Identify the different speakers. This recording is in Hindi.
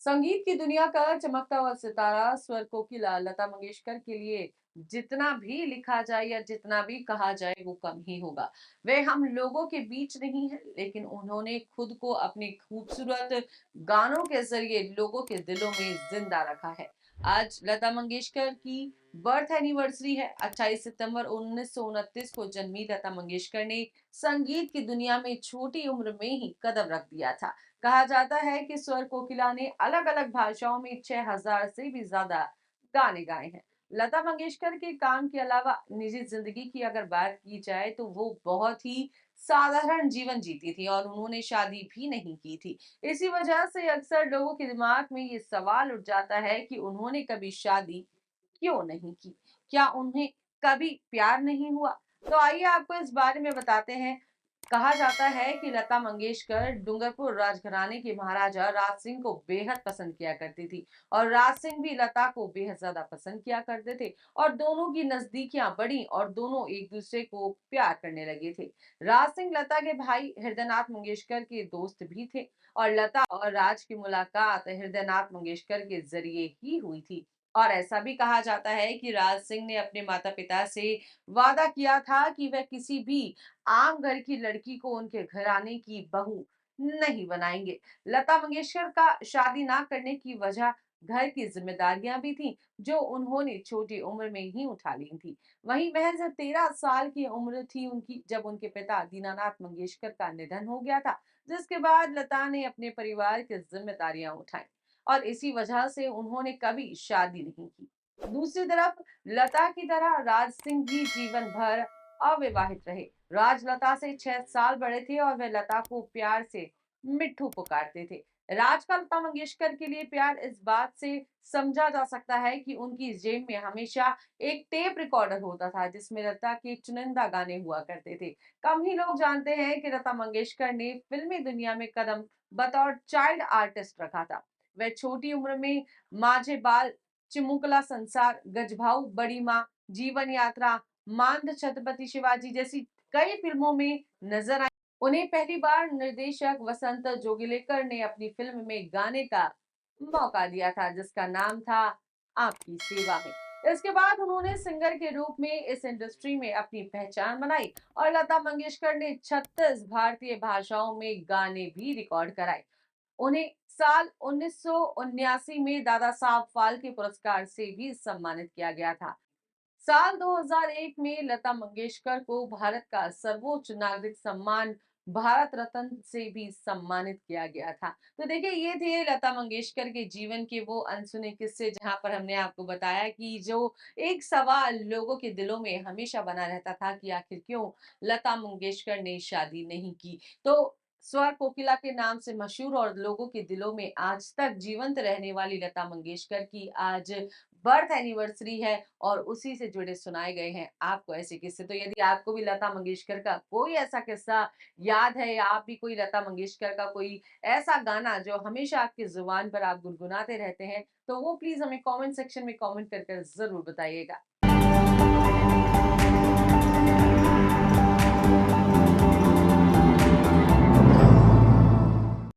Speaker 1: संगीत की दुनिया का चमकता हुआ सितारा स्वर कोकिला लता मंगेशकर के लिए जितना भी लिखा जाए या जितना भी कहा जाए वो कम ही होगा। वे हम लोगों के बीच नहीं है, लेकिन उन्होंने खुद को अपने खूबसूरत गानों के जरिए लोगों के दिलों में जिंदा रखा है। आज लता मंगेशकर की बर्थ एनिवर्सरी है। 28 सितंबर 1929 को जन्मी लता मंगेशकर ने संगीत की दुनिया में छोटी उम्र में ही कदम रख दिया था। कहा जाता है कि स्वर कोकिला ने अलग अलग भाषाओं में 6000 से भी ज्यादा गाने गाए हैं। लता मंगेशकर के काम के अलावा निजी जिंदगी की अगर बात की जाए तो वो बहुत ही साधारण जीवन जीती थी और उन्होंने शादी भी नहीं की थी। इसी वजह से अक्सर लोगों के दिमाग में ये सवाल उठ जाता है कि उन्होंने कभी शादी क्यों नहीं की? क्या उन्हें कभी प्यार नहीं हुआ? तो आइए आपको इस बारे में बताते हैं। कहा जाता है कि लता मंगेशकर डूंगरपुर राजघराने के महाराजा राज सिंह को बेहद पसंद किया करती थी और राज सिंह भी लता को बेहद ज्यादा पसंद किया करते थे और दोनों की नजदीकियां बढ़ी और दोनों एक दूसरे को प्यार करने लगे थे। राज सिंह लता के भाई हृदयनाथ मंगेशकर के दोस्त भी थे और लता और राज की मुलाकात हृदयनाथ मंगेशकर के जरिए ही हुई थी। और ऐसा भी कहा जाता है कि राज सिंह ने अपने माता पिता से वादा किया था कि वह किसी भी आम घर की लड़की को उनके घराने की बहू नहीं बनाएंगे। लता मंगेशकर का शादी ना करने की वजह घर की जिम्मेदारियां भी थी, जो उन्होंने छोटी उम्र में ही उठा ली थी। वहीं महज 13 साल की उम्र थी उनकी जब उनके पिता दीनानाथ मंगेशकर का निधन हो गया था, जिसके बाद लता ने अपने परिवार की जिम्मेदारियां उठाई और इसी वजह से उन्होंने कभी शादी नहीं की। दूसरी तरफ लता की तरह राज सिंह भी जीवन भर अविवाहित रहे। राज लता से 6 साल बड़े थे और वे लता को प्यार से मिट्ठू पुकारते थे। राज का लता मंगेशकर के लिए प्यार इस बात से समझा जा सकता है कि उनकी जेब में हमेशा एक टेप रिकॉर्डर होता था जिसमें लता के चुनिंदा गाने हुआ करते थे। कम ही लोग जानते हैं कि लता मंगेशकर ने फिल्मी दुनिया में कदम बतौर चाइल्ड आर्टिस्ट रखा था। वह छोटी उम्र में माझे बाल, चिमुकला संसार, गजभाऊ, बड़ी माँ, जीवन यात्रा, मांद छत्रपति शिवाजी जैसी कई फिल्मों में नजर आई। उन्हें पहली बार निर्देशक वसंत जोगलेकर ने अपनी फिल्म में गाने का मौका दिया था जिसका नाम था आपकी सेवा में। इसके बाद उन्होंने सिंगर के रूप में इस इंडस्ट्री में अपनी पहचान बनाई और लता मंगेशकर ने 36 भारतीय भाषाओं में गाने भी रिकॉर्ड कराए। उन्हें साल 1979 में दादा साहब फाल्के पुरस्कार से भी सम्मानित किया गया था। साल 2001 में लता मंगेशकर को भारत का सर्वोच्च नागरिक सम्मान भारत रत्न से भी सम्मानित किया गया था। तो देखिए ये थे लता मंगेशकर के जीवन के वो अनसुने किस्से जहां पर हमने आपको बताया कि जो एक सवाल लोगों के दिलों में हमेशा बना रहता था कि आखिर क्यों लता मंगेशकर ने शादी नहीं की। तो स्वर कोकिला के नाम से मशहूर और लोगों के दिलों में आज तक जीवंत रहने वाली लता मंगेशकर की आज बर्थ एनिवर्सरी है और उसी से जुड़े सुनाए गए हैं आपको ऐसे किस्से। तो यदि आपको भी लता मंगेशकर का कोई ऐसा किस्सा याद है या आप भी कोई लता मंगेशकर का कोई ऐसा गाना जो हमेशा आपकी जुबान पर आप गुनगुनाते रहते हैं, तो वो प्लीज हमें कमेंट सेक्शन में कमेंट कर जरूर बताइएगा।